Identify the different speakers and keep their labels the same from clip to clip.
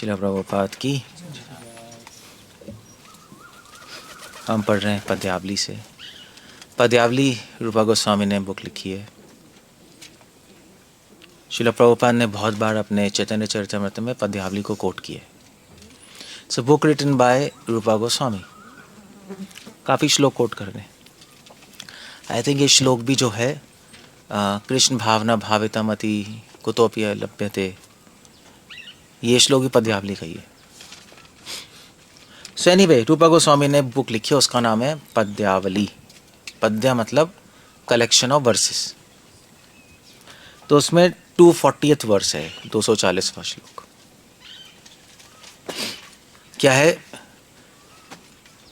Speaker 1: श्रील प्रभुपाद की। हम पढ़ रहे हैं पद्यावली से। पद्यावली रूपा गोस्वामी ने बुक लिखी है। श्रील प्रभुपाद ने बहुत बार अपने चैतन्य चरितामृत में पद्यावली को कोट किया है। It's a book written by Rupa Goswami. काफ़ी श्लोक कोट कर रहे हैं। आई थिंक ये श्लोक भी जो है कृष्ण भावना भावितमति कुतोपि लभ्यते, ये श्लोक भी पद्यावली का ही है। सो एनीवे, रूपा गोस्वामी ने बुक लिखी है, उसका नाम है पद्यावली। पद्य मतलब कलेक्शन ऑफ वर्सेस। तो उसमें 240th वर्स है, 240वां श्लोक। क्या है?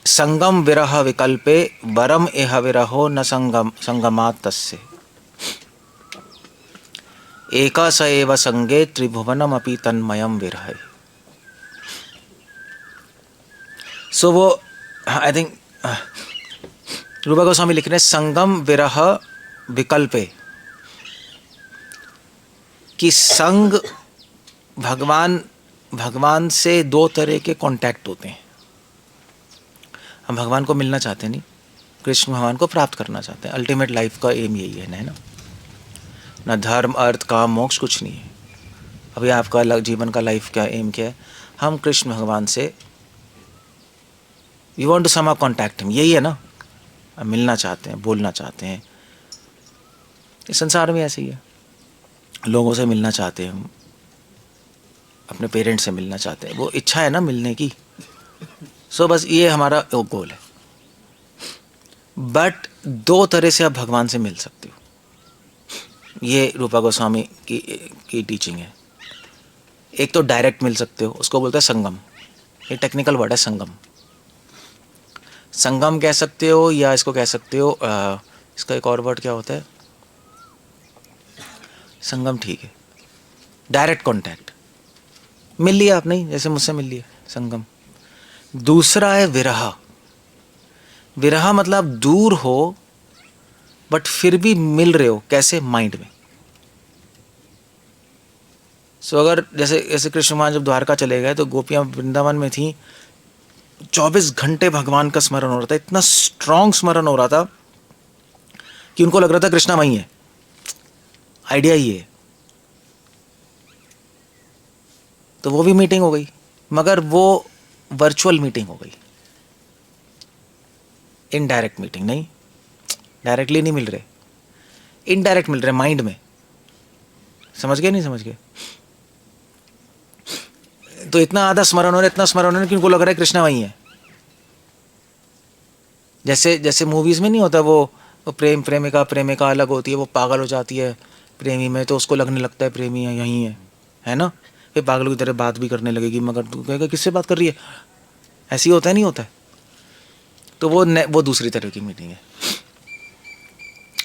Speaker 1: संगम विरह विकल्पे वरम एह विरहो न संगमात् तस्य एका स एव संगे त्रिभुवनम अपि तन्मयम विरह। सो वो आई थिंक रूपा गोस्वामी लिख रहे हैं संगम विरह विकल्पे, कि संग भगवान से दो तरह के कांटेक्ट होते हैं। हम भगवान को मिलना चाहते नहीं, कृष्ण भगवान को प्राप्त करना चाहते हैं। अल्टीमेट लाइफ का एम यही है ना धर्म अर्थ काम मोक्ष कुछ नहीं है। अभी आपका जीवन का लाइफ का एम क्या है? हम कृष्ण भगवान से we want to some contact him, यही है ना। हम मिलना चाहते हैं, बोलना चाहते हैं। इस संसार में ऐसे ही है, लोगों से मिलना चाहते हैं, हम अपने पेरेंट्स से मिलना चाहते हैं, वो इच्छा है ना मिलने की। सो बस ये हमारा गोल है। बट दो तरह से आप भगवान से मिल सकते हो, ये रूपा गोस्वामी की टीचिंग है। एक तो डायरेक्ट मिल सकते हो, उसको बोलते हैं संगम। ये टेक्निकल वर्ड है संगम। संगम कह सकते हो या इसको कह सकते हो इसका एक और वर्ड क्या होता है? संगम ठीक है। डायरेक्ट कांटेक्ट, मिल लिया आप, नहीं जैसे मुझसे मिल लिया, संगम। दूसरा है विरह। विरह मतलब दूर हो बट फिर भी मिल रहे हो। कैसे? माइंड में। सो अगर जैसे कृष्ण भगवान जब द्वारका चले गए तो गोपियां वृंदावन में थी, 24 घंटे भगवान का स्मरण हो रहा था। इतना स्ट्रांग स्मरण हो रहा था कि उनको लग रहा था कृष्णा वहीं है। आइडिया ही है। तो वो भी मीटिंग हो गई, मगर वो वर्चुअल मीटिंग हो गई, इनडायरेक्ट मीटिंग नहीं। डायरेक्टली नहीं मिल रहे, इनडायरेक्ट मिल रहे, माइंड में। समझ गए? नहीं समझ गए? तो इतना आधा स्मरण हो रहा है, इतना स्मरण हो रहा है कि उनको लग रहा है कृष्णा वहीं है। जैसे मूवीज में नहीं होता वो प्रेमिका अलग होती है, वो पागल हो जाती है प्रेमी में, तो उसको लगने लगता है प्रेमी यहीं है ना। फिर पागलों की तरह बात भी करने लगेगी, मगर तू कहेगा किससे बात कर रही है, ऐसी होता है नहीं होता है। तो वो दूसरी तरह की मीटिंग है।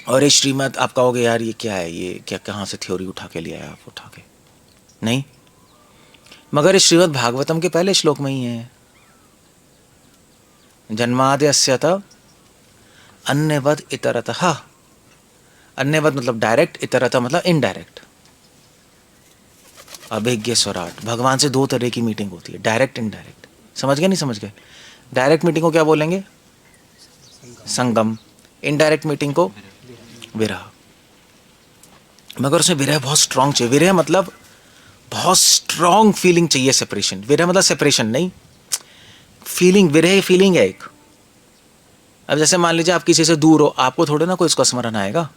Speaker 1: और ये श्रीमद् आप कहोगे यार ये क्या है, ये क्या कहाँ से थ्योरी उठा के लिया है आप, उठा के नहीं, मगर इस श्रीमद् भागवतम के पहले श्लोक में ही है। जन्माद्यस्य अन्यवद इतरतः। अन्यवद मतलब डायरेक्ट, इतरतः मतलब इनडायरेक्ट। अभिज्ञ स्वराट, भगवान से दो तरह की मीटिंग होती है, डायरेक्ट इनडायरेक्ट। समझ गए? नहीं समझ गए? डायरेक्ट मीटिंग को क्या बोलेंगे? संगम। इनडायरेक्ट मीटिंग को विरह। मगर उसमें विरह बहुत स्ट्रांग चाहिए। विरह मतलब बहुत स्ट्रांग फीलिंग चाहिए। सेपरेशन, विरह मतलब सेपरेशन नहीं, फीलिंग। विरह फीलिंग है एक। अब जैसे मान लीजिए आप किसी से दूर हो, आपको थोड़े ना कोई इसका स्मरण आएगा।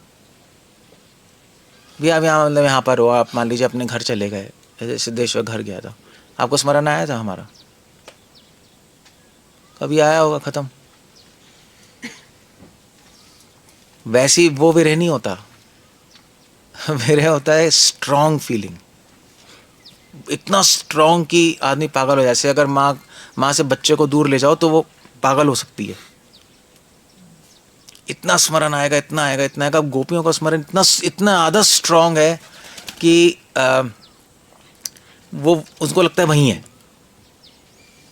Speaker 1: भी आप यहाँ मतलब यहाँ पर हो, आप मान लीजिए अपने घर चले गए, जैसे सिद्धेश्वर घर गया था, आपको स्मरण आया था हमारा? कभी आया होगा, खत्म। वैसी वो विरह नहीं होता। विरह होता है स्ट्रांग फीलिंग, इतना स्ट्रांग कि आदमी पागल हो जाए। जैसे अगर माँ से बच्चे को दूर ले जाओ तो वो पागल हो सकती है। इतना स्मरण आएगा, इतना आएगा, इतना आएगा। गोपियों का स्मरण इतना आधा स्ट्रांग है कि वो उसको लगता है वहीं है।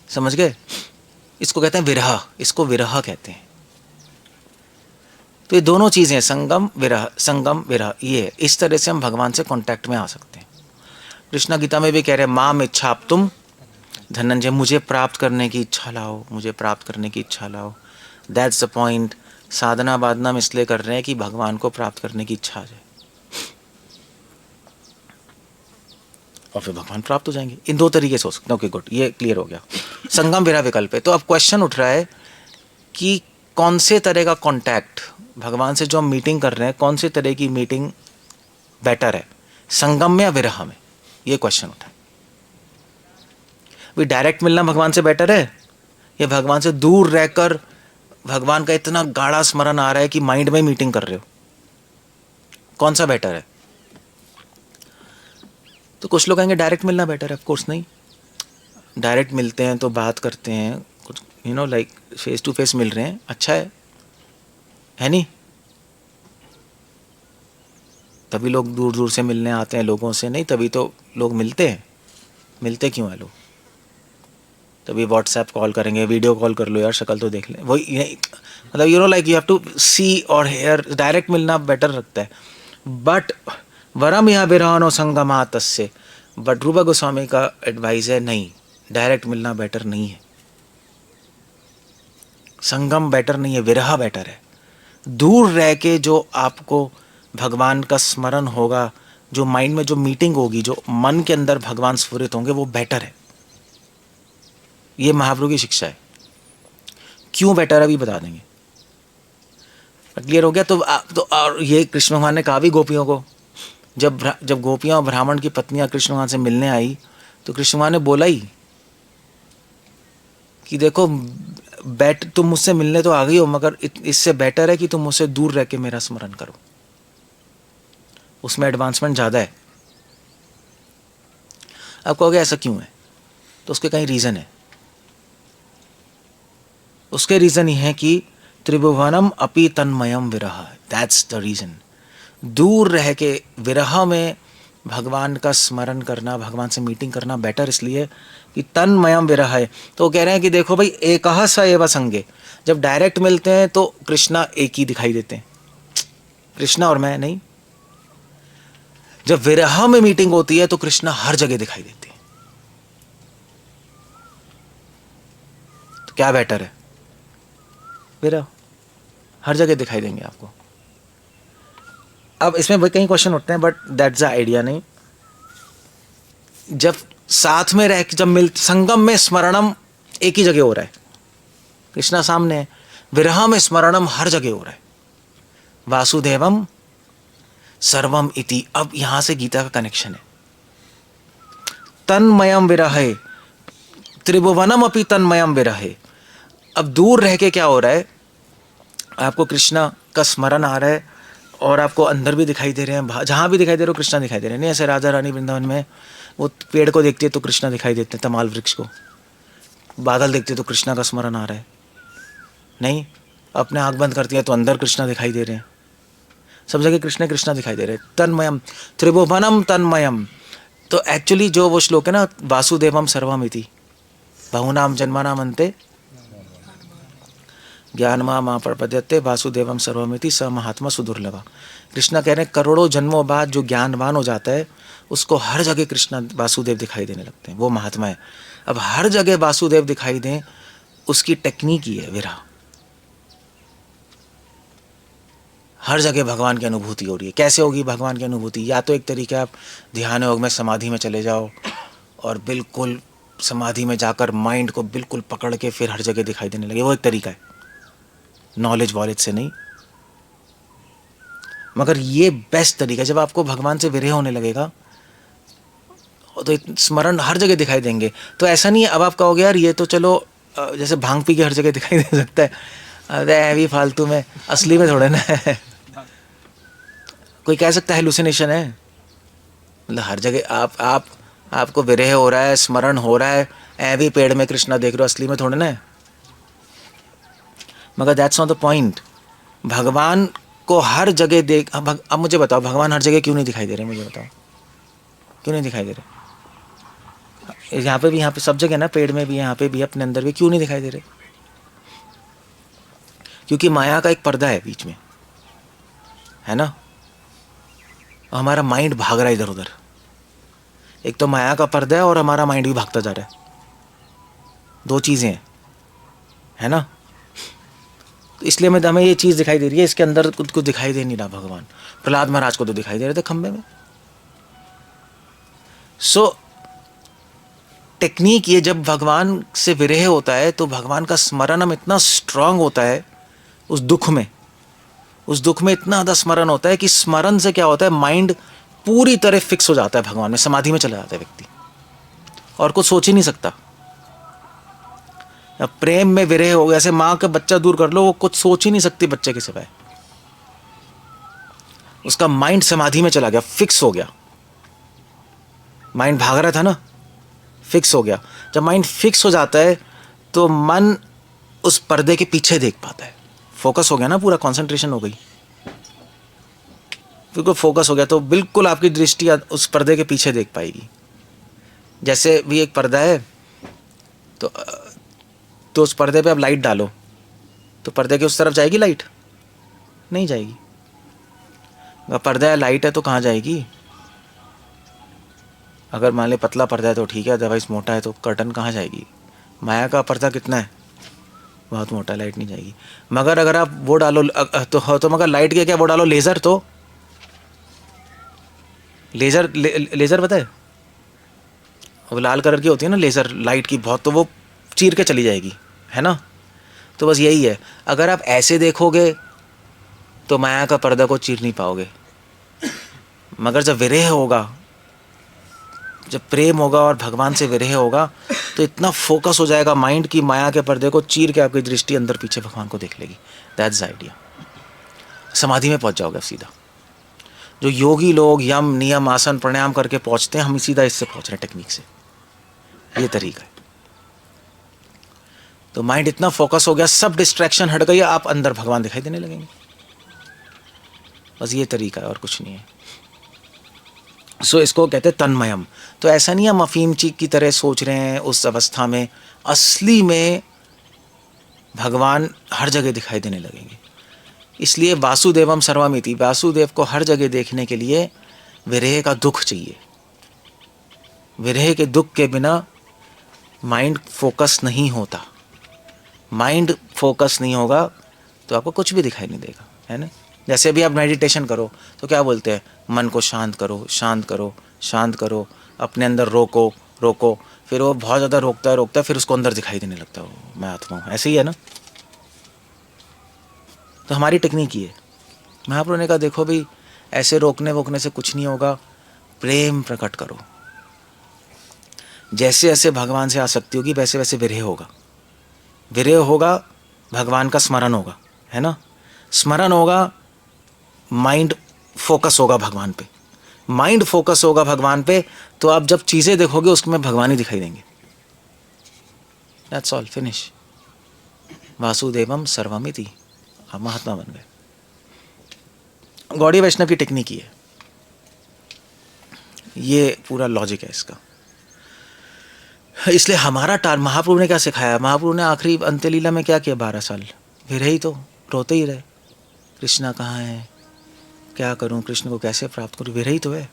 Speaker 1: समझ गए? इसको कहते हैं विरह, इसको विरह कहते हैं। तो ये दोनों चीजें, संगम विरह, ये है। इस तरह से हम भगवान से कांटेक्ट में आ सकते हैं। कृष्णा गीता में भी कह रहे हैं माम इच्छाप्तुम धनंजय मुझे प्राप्त करने की इच्छा लाओ, मुझे प्राप्त करने की इच्छा लाओ। That's the point. साधना बाधना हम इसलिए कर रहे हैं कि भगवान को प्राप्त करने की इच्छा आ जाए, और फिर भगवान प्राप्त हो जाएंगे। इन दो तरीके से हो सकते हैं। ओके गुड, ये क्लियर हो गया। संगम विरह विकल्प है। तो अब क्वेश्चन उठ रहा है कि कौन से तरह का कांटेक्ट भगवान से जो हम मीटिंग कर रहे हैं, कौन से तरह की मीटिंग बेटर है, संगम में या विरह में? ये क्वेश्चन उठा है। भी डायरेक्ट मिलना भगवान से बेटर है, या भगवान से दूर रहकर भगवान का इतना गाढ़ा स्मरण आ रहा है कि माइंड में मीटिंग कर रहे हो? कौन सा बेटर है? तो कुछ लोग कहेंगे डायरेक्ट मिलना बेटर है। ऑफ कोर्स नहीं, डायरेक्ट मिलते हैं तो बात करते हैं, कुछ लाइक फेस टू फेस मिल रहे हैं, अच्छा है नहीं? तभी लोग दूर दूर से मिलने आते हैं लोगों से, नहीं तभी तो लोग मिलते हैं। मिलते क्यों हैं लोग? तभी व्हाट्सएप कॉल करेंगे, वीडियो कॉल कर लो यार, शक्ल तो देख लें, वही मतलब लाइक यू हैव टू सी और हेयर। डायरेक्ट मिलना बेटर लगता है। बट वरम यहाँ विरहानो संगमा तस्य, बट रूपा गोस्वामी का एडवाइस है नहीं, डायरेक्ट मिलना बेटर नहीं है, संगम बेटर नहीं है, विरह बेटर है। दूर रह के जो आपको भगवान का स्मरण होगा, जो माइंड में जो मीटिंग होगी, जो मन के अंदर भगवान स्फुरित होंगे, वो बेटर है। ये महाप्रभु की शिक्षा है। क्यों बेटर है अभी बता देंगे। क्लियर हो गया? तो और ये कृष्ण भगवान ने कहा भी गोपियों को, जब गोपियां और ब्राह्मण की पत्नियां कृष्ण भगवान से मिलने आई, तो कृष्ण भगवान ने बोला ही कि देखो तुम मुझसे मिलने तो आ गई हो, मगर इससे बेटर है कि तुम मुझसे दूर रह के मेरा स्मरण करो, उसमें एडवांसमेंट ज़्यादा है। अब कहोगे ऐसा क्यों है? तो उसके कई रीज़न है। उसके रीज़न ये है कि त्रिभुवनम अपि तन्मयम विरह, दैट्स द रीज़न। दूर रह के विरह में भगवान का स्मरण करना, भगवान से मीटिंग करना बेटर इसलिए कि तन्मयम विरह है। तो वो कह रहे हैं कि देखो भाई, एकह स एव संगे, जब डायरेक्ट मिलते हैं तो कृष्णा एक ही दिखाई देते हैं, कृष्णा और मैं नहीं। जब विरह में मीटिंग होती है तो कृष्णा हर जगह दिखाई देते हैं। तो क्या बेटर है? विरह हर जगह दिखाई देंगे आपको। अब इसमें कई क्वेश्चन उठते हैं, बट दैट्स द आइडिया। नहीं, जब साथ में रह, जब संगम में स्मरणम एक ही जगह हो रहा है, कृष्णा सामने है, विरह में स्मरणम हर जगह हो रहा है, वासुदेवम सर्वम इति। अब यहां से गीता का कनेक्शन है। तन्मयम विरहे, त्रिभुवनम अपि तन्मयम विरहे। अब दूर रह के क्या हो रहा है, आपको कृष्णा का स्मरण आ रहा है, और आपको अंदर भी दिखाई दे रहे हैं, जहाँ भी दिखाई दे रहे हो कृष्णा दिखाई दे रहे हैं। नहीं ऐसे राजा रानी वृंदावन में वो पेड़ को देखती है तो कृष्णा दिखाई देते हैं, तमाल वृक्ष को, बादल देखते तो कृष्णा का स्मरण आ रहा है। नहीं, अपने आँख बंद करती है तो अंदर कृष्णा दिखाई दे रहे हैं, सब जगह कृष्ण कृष्णा दिखाई दे रहे हैं। तन्मयम त्रिभुवनम तन्मयम। तो एक्चुअली जो वो श्लोक है ना, वासुदेवम सर्वमिति बहुनाम जन्मानाम अन्ते ज्ञान माँ प्रपद्यते वासुदेवम सर्वमिति स महात्मा सुदुर्लभा। कृष्णा कह रहे हैं करोड़ों जन्मों बाद जो ज्ञानवान हो जाता है, उसको हर जगह कृष्णा वासुदेव दिखाई देने लगते हैं, वो महात्मा है। अब हर जगह वासुदेव दिखाई दें, उसकी टेक्निक ही है विरह। हर जगह भगवान की अनुभूति हो रही है। कैसे होगी भगवान की अनुभूति? या तो एक तरीका, आप ध्यान योग में समाधि में चले जाओ और बिल्कुल समाधि में जाकर माइंड को बिल्कुल पकड़ के फिर हर जगह दिखाई देने लगे, वो एक तरीका है, नॉलेज वॉलेज से नहीं। मगर ये बेस्ट तरीका, जब आपको भगवान से विरह होने लगेगा तो एक स्मरण हर जगह दिखाई देंगे। तो ऐसा नहीं है अब आप कहोगे यार ये तो चलो जैसे भांग पी के हर जगह दिखाई दे सकता है, अरे अभी फालतू में, असली में थोड़े ना है। कोई कह सकता है हेलुसिनेशन है, मतलब हर जगह आपको विरह हो रहा है, स्मरण हो रहा है, भी पेड़ में कृष्णा देख रहे हो, असली में थोड़े ना है। मगर दैट्स नॉट द पॉइंट। भगवान को हर जगह देख। अब मुझे बताओ भगवान हर जगह क्यों नहीं दिखाई दे रहे? मुझे बताओ क्यों नहीं दिखाई दे रहे? यहाँ पे सब जगह ना, पेड़ में भी, यहाँ पे भी, अपने अंदर भी, क्यों नहीं दिखाई दे रहे? क्योंकि माया का एक पर्दा है बीच में, है ना, हमारा माइंड भाग रहा है इधर उधर। एक तो माया का पर्दा है और हमारा माइंड भी भागता जा रहा है। दो चीज़ें हैं, है ना। तो इसलिए हमें ये चीज़ दिखाई दे रही है, इसके अंदर कुछ दिखाई दे नहीं रहा भगवान। प्रहलाद महाराज को तो दिखाई दे रहे थे खंबे में। सो टेक्निक ये, जब भगवान से विरह होता है तो भगवान का स्मरण हम इतना स्ट्रांग होता है उस दुख में इतना ज़्यादा स्मरण होता है कि स्मरण से क्या होता है, माइंड पूरी तरह फिक्स हो जाता है भगवान में, समाधि में चला जाता है व्यक्ति और कुछ सोच ही नहीं सकता। अब प्रेम में विरह हो गया, जैसे माँ का बच्चा दूर कर लो, वो कुछ सोच ही नहीं सकती बच्चे के सिवाय। उसका माइंड समाधि में चला गया, फिक्स हो गया। माइंड भाग रहा था ना, फिक्स हो गया। जब माइंड फिक्स हो जाता है तो मन उस पर्दे के पीछे देख पाता है, फोकस हो गया ना, पूरा कंसंट्रेशन हो गई, बिल्कुल फोकस हो गया, तो बिल्कुल आपकी दृष्टि उस पर्दे के पीछे देख पाएगी। जैसे भी एक पर्दा है तो उस पर्दे पे आप लाइट डालो तो पर्दे के उस तरफ जाएगी लाइट? नहीं जाएगी। अगर पर्दा है, लाइट है, तो कहाँ जाएगी? अगर मान ले पतला पर्दा है तो ठीक है, अदरवाइज मोटा है तो कर्टन कहाँ जाएगी? माया का पर्दा कितना है? बहुत मोटा, लाइट नहीं जाएगी। मगर अगर आप वो डालो तो मगर लाइट के क्या वो डालो, लेज़र, तो लेज़र पता है, वो लाल कलर की होती है ना लेज़र लाइट की बहुत, तो वो चीर के चली जाएगी, है ना। तो बस यही है, अगर आप ऐसे देखोगे तो माया का पर्दा को चीर नहीं पाओगे। मगर जब विरह होगा, जब प्रेम होगा और भगवान से विरह होगा, तो इतना फोकस हो जाएगा माइंड की माया के पर्दे को चीर के आपकी दृष्टि अंदर पीछे भगवान को देख लेगी। That's the idea. समाधि में पहुंच जाओगे सीधा। जो योगी लोग यम नियम आसन प्राणायाम करके पहुंचते हैं, हम सीधा इससे पहुंच रहे हैं, टेक्निक से। ये तरीका है। तो माइंड इतना फोकस हो गया, सब डिस्ट्रैक्शन हट गई, आप अंदर भगवान दिखाई देने लगेंगे। बस ये तरीका है और कुछ नहीं है। सो इसको कहते हैं तन्मयम। तो ऐसा नहीं हम अफीम चीक की तरह सोच रहे हैं उस अवस्था में, असली में भगवान हर जगह दिखाई देने लगेंगे। इसलिए वासुदेवम सर्वमिति, वासुदेव को हर जगह देखने के लिए विरह का दुख चाहिए। विरह के दुख के बिना माइंड फोकस नहीं होता। माइंड फोकस नहीं होगा तो आपको कुछ भी दिखाई नहीं देगा, है ना। जैसे भी आप मेडिटेशन करो तो क्या बोलते हैं, मन को शांत करो, शांत करो, शांत करो, अपने अंदर रोको रोको। फिर वो बहुत ज़्यादा रोकता है, फिर उसको अंदर दिखाई देने लगता है, मैं आत्मा हूँ। ऐसे ही है ना। तो हमारी टेक्निक ये है। महाप्रभु ने कहा देखो भाई, ऐसे रोकने वोकने से कुछ नहीं होगा, प्रेम प्रकट करो। जैसे जैसे भगवान से आसक्ति होगी वैसे वैसे विरह होगा। विरह होगा, भगवान का स्मरण होगा, है ना। स्मरण होगा, माइंड फोकस होगा भगवान पे। माइंड फोकस होगा भगवान पे, तो आप जब चीज़ें देखोगे उसमें भगवान ही दिखाई देंगे। That's all, finish. वासुदेवम सर्वमिति, आप महात्मा बन गए। गौड़ी वैष्णव की टेक्निक ही है, ये पूरा लॉजिक है इसका। इसलिए हमारा महाप्रभु ने क्या सिखाया, महाप्रभु ने आखिरी अंत्य लीला में क्या किया, 12 साल फिर ही तो रोते ही रहे, कृष्णा कहाँ है, क्या करूं, कृष्ण को कैसे प्राप्त करूं, विरह ही तो है।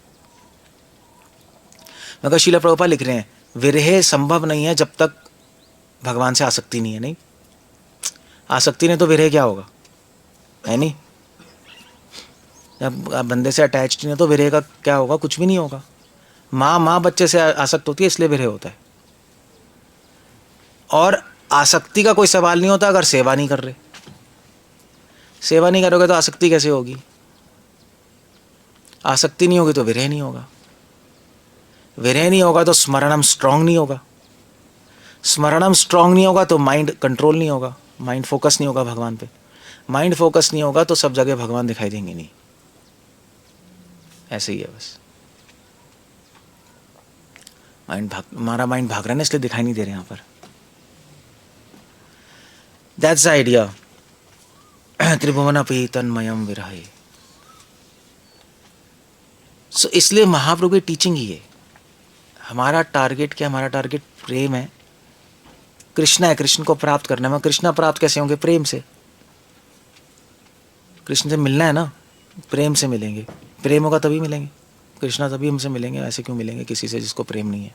Speaker 1: मगर श्रील प्रभुपाद लिख रहे हैं विरह संभव नहीं है जब तक भगवान से आसक्ति नहीं है। नहीं, आसक्ति नहीं तो विरह क्या होगा, है नहीं। जब आप बंदे से अटैच्ड नहीं है तो विरह का क्या होगा, कुछ भी नहीं होगा। माँ बच्चे से आसक्त होती है, इसलिए विरह होता है। और आसक्ति का कोई सवाल नहीं होता अगर सेवा नहीं कर रहे। सेवा नहीं करोगे तो आसक्ति कैसे होगी। आसक्ति नहीं होगी तो विरह नहीं होगा। विरह नहीं होगा तो स्मरणम स्ट्रांग नहीं होगा। स्मरणम स्ट्रांग नहीं होगा तो माइंड कंट्रोल नहीं होगा, माइंड फोकस नहीं होगा भगवान पे। माइंड फोकस नहीं होगा तो सब जगह भगवान दिखाई देंगे नहीं। ऐसे ही है बस। हमारा माइंड भाग रहा है ना, इसलिए दिखाई नहीं दे रहे यहाँ पर। That's the idea. त्रिभुवनपि तन्मयम विरहे। सो इसलिए महाप्रभु की टीचिंग ही है। हमारा टारगेट क्या, हमारा टारगेट प्रेम है, कृष्ण है, कृष्ण को प्राप्त करना है। कृष्ण प्राप्त कैसे होंगे, प्रेम से। कृष्ण से मिलना है ना, प्रेम से मिलेंगे। प्रेम होगा तभी मिलेंगे कृष्णा, तभी हमसे मिलेंगे। ऐसे क्यों मिलेंगे किसी से जिसको प्रेम नहीं है।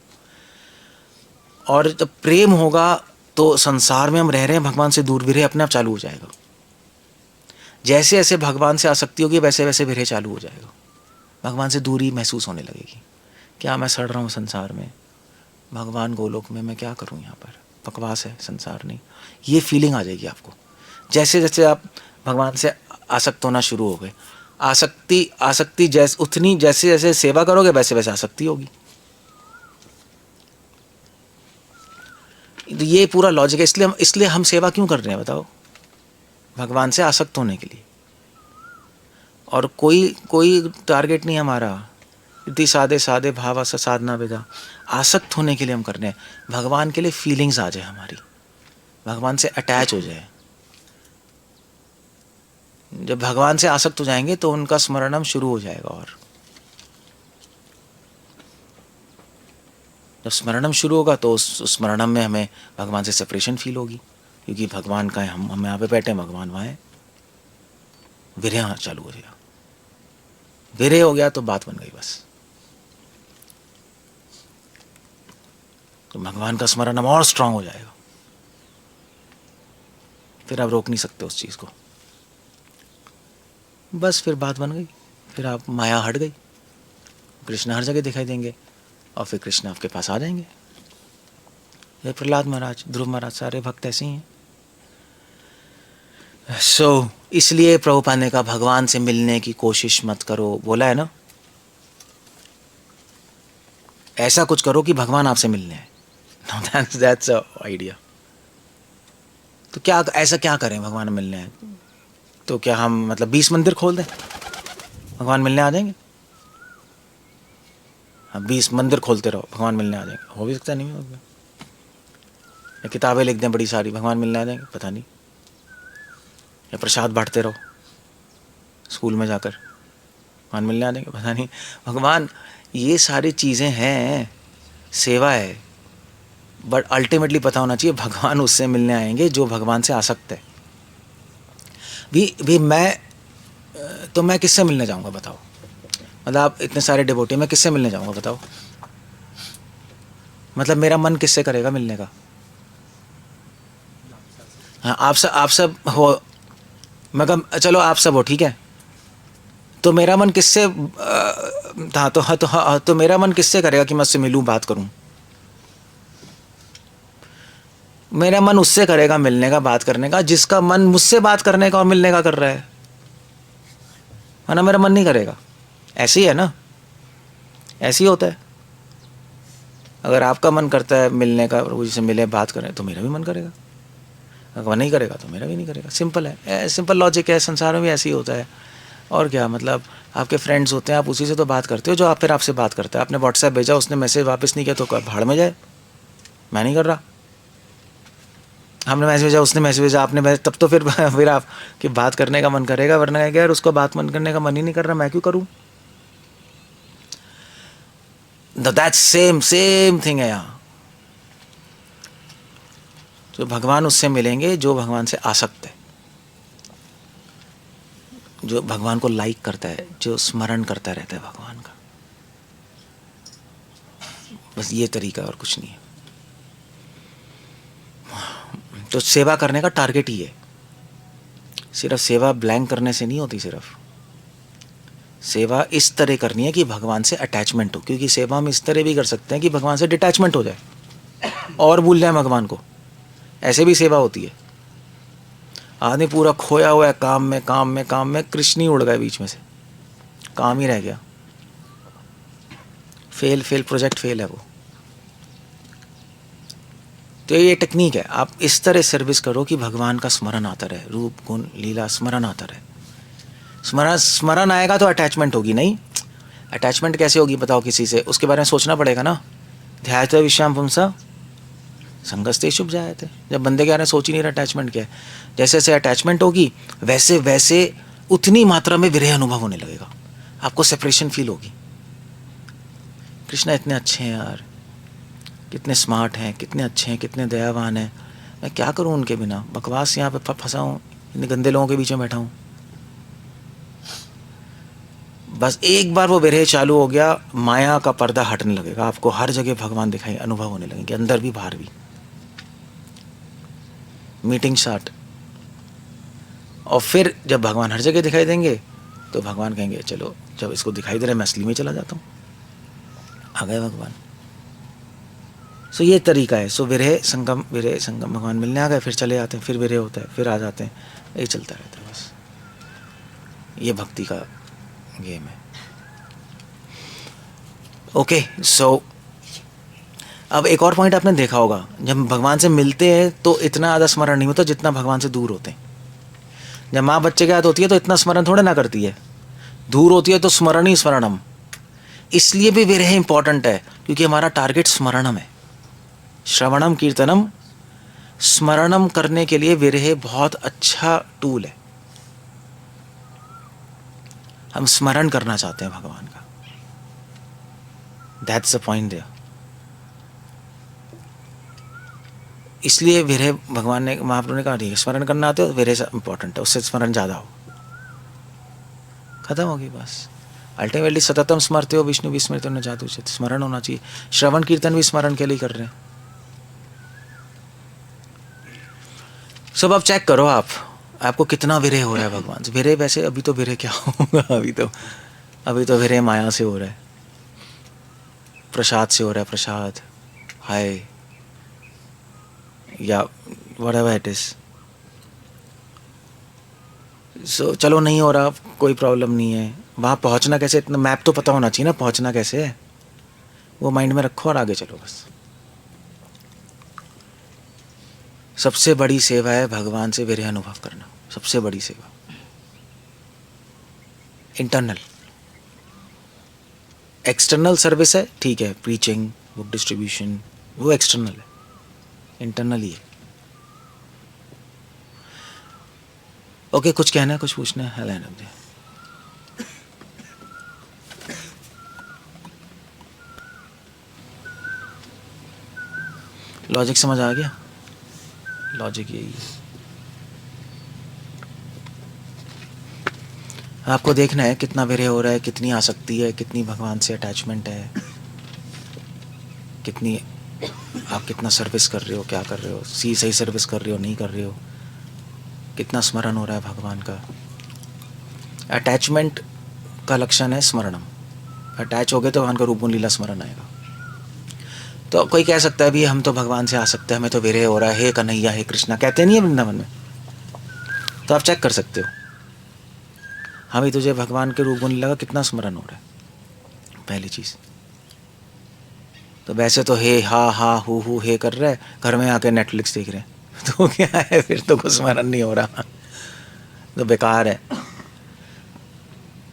Speaker 1: और जब प्रेम होगा तो संसार में हम रह रहे हैं, भगवान से दूर विरह अपने आप चालू हो जाएगा। जैसे जैसे भगवान से आसक्ति होगी वैसे वैसे विरह चालू हो जाएगा, भगवान से दूरी महसूस होने लगेगी। क्या मैं सड़ रहा हूँ संसार में, भगवान गोलोक में, मैं क्या करूँ यहाँ पर, बकवास है संसार नहीं, ये फीलिंग आ जाएगी आपको। जैसे जैसे आप भगवान से आसक्त होना शुरू हो गए, आसक्ति उतनी जैसे जैसे सेवा करोगे वैसे वैसे आसक्ति होगी। तो ये पूरा लॉजिक है। इसलिए हम सेवा क्यों कर रहे हैं बताओ, भगवान से आसक्त होने के लिए। और कोई टारगेट नहीं हमारा, इतनी सादे सादे भाव साधना विदा, आसक्त होने के लिए हम कर रहे हैं। भगवान के लिए फीलिंग्स आ जाए हमारी, भगवान से अटैच हो जाए। जब भगवान से आसक्त हो जाएंगे तो उनका स्मरणम शुरू हो जाएगा। और जब स्मरणम शुरू होगा तो उस स्मरणम में हमें भगवान से सेपरेशन फील होगी, क्योंकि भगवान का है, हम यहाँ पे बैठे हैं, भगवान वहाँ है। विरह चालू हो जाएगा, विरह हो गया तो बात बन गई बस। तो भगवान का स्मरणम और स्ट्रांग हो जाएगा, फिर आप रोक नहीं सकते उस चीज़ को। बस फिर बात बन गई, फिर आप माया हट गई, कृष्ण हर जगह दिखाई देंगे और फिर कृष्ण आपके पास आ जाएंगे। ये प्रहलाद महाराज, ध्रुव महाराज, सारे भक्त ऐसे ही हैं। इसलिए प्रभुपाद ने कहा भगवान से मिलने की कोशिश मत करो, बोला है ना, ऐसा कुछ करो कि भगवान आपसे मिलने आए। That's a idea. तो क्या ऐसा क्या करें भगवान मिलने आए, तो क्या हम मतलब 20 मंदिर खोल दें, भगवान मिलने आ जाएंगे? हाँ, 20 मंदिर खोलते रहो, भगवान मिलने आ जाएंगे? हो भी सकता नहीं होगा। या किताबें लिख दें बड़ी सारी, भगवान मिलने आ जाएंगे? पता नहीं। या प्रसाद बांटते रहो स्कूल में जाकर, भगवान मिलने आ जाएंगे? पता नहीं। भगवान, ये सारी चीज़ें हैं, सेवा है, बट अल्टीमेटली पता होना चाहिए भगवान उससे मिलने आएंगे जो भगवान से आसक्त है। भी मैं किससे मिलने जाऊंगा बताओ? मतलब आप इतने सारे डिवोटी, मैं किससे मिलने जाऊंगा बताओ? मतलब मेरा मन किससे करेगा मिलने का? हाँ, आप सब हो, मैं कहा चलो आप सब हो, ठीक है, तो मेरा मन किससे तो मेरा मन किससे करेगा कि मैं उससे मिलूं, बात करूं? मेरा मन उससे करेगा मिलने का, बात करने का, जिसका मन मुझसे बात करने का और मिलने का कर रहा है, वरना मेरा मन नहीं करेगा। ऐसे ही है ना, ऐसे ही होता है। अगर आपका मन करता है मिलने का, प्रभु जी से मिले, बात करें, तो मेरा भी मन करेगा। अगर वह नहीं करेगा तो मेरा भी नहीं करेगा। सिंपल है, सिंपल लॉजिक है। संसार में भी ऐसे ही होता है। और क्या, मतलब आपके फ्रेंड्स होते हैं, आप उसी से तो बात करते हो जो आप फिर आपसे बात करता है। आपने व्हाट्सएप भेजा, उसने मैसेज वापस नहीं किया, तो भाड़ में जाए, मैं नहीं कर रहा। हमने मैसेज भेजा, उसने मैसेज भेजा, आपने मैसेज, तब तो फिर आप कि बात करने का मन करेगा, वरना यार उसको बात मन करने का मन ही नहीं कर रहा, मैं क्यों करूँ? दैट सेम थिंग है यहाँ। तो भगवान उससे मिलेंगे जो भगवान से आसक्त है, जो भगवान को लाइक करता है, जो स्मरण करता रहता है भगवान का। बस ये तरीका, और कुछ नहीं है। तो सेवा करने का टारगेट ही है। सिर्फ सेवा ब्लैंक करने से नहीं होती, सिर्फ सेवा इस तरह करनी है कि भगवान से अटैचमेंट हो, क्योंकि सेवा हम इस तरह भी कर सकते हैं कि भगवान से डिटैचमेंट हो जाए और भूल जाए भगवान को। ऐसे भी सेवा होती है। आदमी पूरा खोया हुआ है काम में, कृष्ण ही उड़ गए बीच में से, काम ही रह गया, फेल प्रोजेक्ट फेल है वो। तो ये टेक्निक है, आप इस तरह सर्विस करो कि भगवान का स्मरण आता रहे, रूप गुण लीला स्मरण आता रहे। स्मरण आएगा तो अटैचमेंट होगी नहीं। अटैचमेंट कैसे होगी बताओ किसी से? उसके बारे में सोचना पड़ेगा ना। ध्यायते विश्राम पुंसा संगस्ते शुभ जायते। जब बंदे के बारे में सोच ही नहीं रहा अटैचमेंट क्या है, जैसे जैसे अटैचमेंट होगी वैसे वैसे उतनी मात्रा में विरह अनुभव होने लगेगा, आपको सेपरेशन फील होगी। कृष्णा इतने अच्छे हैं यार, कितने स्मार्ट हैं, कितने अच्छे हैं, कितने दयावान हैं, मैं क्या करूं उनके बिना, बकवास यहाँ पे फंसा हूँ, इतने गंदे लोगों के बीच में बैठा हूँ। बस एक बार वो विरह चालू हो गया, माया का पर्दा हटने लगेगा, आपको हर जगह भगवान दिखाई अनुभव होने लगेंगे, अंदर भी बाहर भी। Meeting start. और फिर जब भगवान हर जगह दिखाई देंगे तो भगवान कहेंगे चलो जब इसको दिखाई दे रहा है मैं असली में चला जाता हूँ, आ गए भगवान। सो ये तरीका है। सो विरह संगम भगवान मिलने आ गए, फिर चले जाते हैं, फिर विरह होता है, फिर आ जाते हैं, यही चलता रहता है बस। ये भक्ति का गेम है। ओके, सो अब एक और पॉइंट आपने देखा होगा, जब भगवान से मिलते हैं तो इतना ज़्यादा स्मरण नहीं होता जितना भगवान से दूर होते हैं। जब माँ बच्चे के साथ होती है तो इतना स्मरण थोड़े ना करती है, दूर होती है तो स्मरण ही स्मरणम। इसलिए भी विरह इंपॉर्टेंट है, क्योंकि हमारा टारगेट स्मरणम है। श्रवणम कीर्तनम, स्मरणम करने के लिए विरह बहुत अच्छा टूल है। हम स्मरण करना चाहते हैं भगवान का, दैट्स द पॉइंट देयर। इसलिए विरह भगवान ने, महाप्रभु ने कहा ठीक है स्मरण करना आते हो, विरह इंपॉर्टेंट है, उससे स्मरण ज़्यादा हो, खत्म होगी बस। अल्टीमेटली सततम स्मरते हो विष्णु विस्मृतो न जातु उच्यते, स्मरण होना चाहिए। श्रवण कीर्तन भी स्मरण के लिए कर रहे हैं। सब अब चेक करो आपको कितना विरह हो रहा है भगवान से। विरह वैसे अभी तो विरह क्या होगा, अभी तो विरह माया से हो रहा है, प्रसाद से हो रहा है, प्रसाद हाय या व्हाटएवर इट इज। सो चलो नहीं हो रहा कोई प्रॉब्लम नहीं है, वहाँ पहुँचना कैसे, इतना मैप तो पता होना चाहिए ना, पहुँचना कैसे है वो माइंड में रखो और आगे चलो बस। सबसे बड़ी सेवा है भगवान से विरह अनुभव करना, सबसे बड़ी सेवा। इंटरनल, एक्सटर्नल सर्विस है ठीक है, प्रीचिंग, बुक डिस्ट्रीब्यूशन, वो एक्सटर्नल है, इंटरनल ही है। ओके, कुछ कहना है, कुछ पूछना है? हेलेन अब लॉजिक समझ आ गया? लॉजिक यही है, आपको देखना है कितना विरह हो रहा है, कितनी आसक्ति है, कितनी भगवान से अटैचमेंट है, कितनी आप कितना सर्विस कर रहे हो, क्या कर रहे हो, सही सर्विस कर रहे हो नहीं कर रहे हो, कितना स्मरण हो रहा है भगवान का। अटैचमेंट का लक्षण है स्मरणम। अटैच हो गए तो भगवान का रूप गुण लीला स्मरण आएगा। तो कोई कह सकता है भी हम तो भगवान से आ सकते हैं, हमें तो विरह हो रहा है, हे कन्हैया हे कृष्णा कहते नहीं है वृंदावन में, तो आप चेक कर सकते हो हमें तुझे भगवान के रूप गुण लीला का कितना स्मरण हो रहा है, पहली चीज़। तो वैसे तो हे हा हा हु हे कर रहे हैं, घर में आके नेटफ्लिक्स देख रहे हैं, तो क्या है फिर तो कुछ स्मरण नहीं हो रहा, तो बेकार है।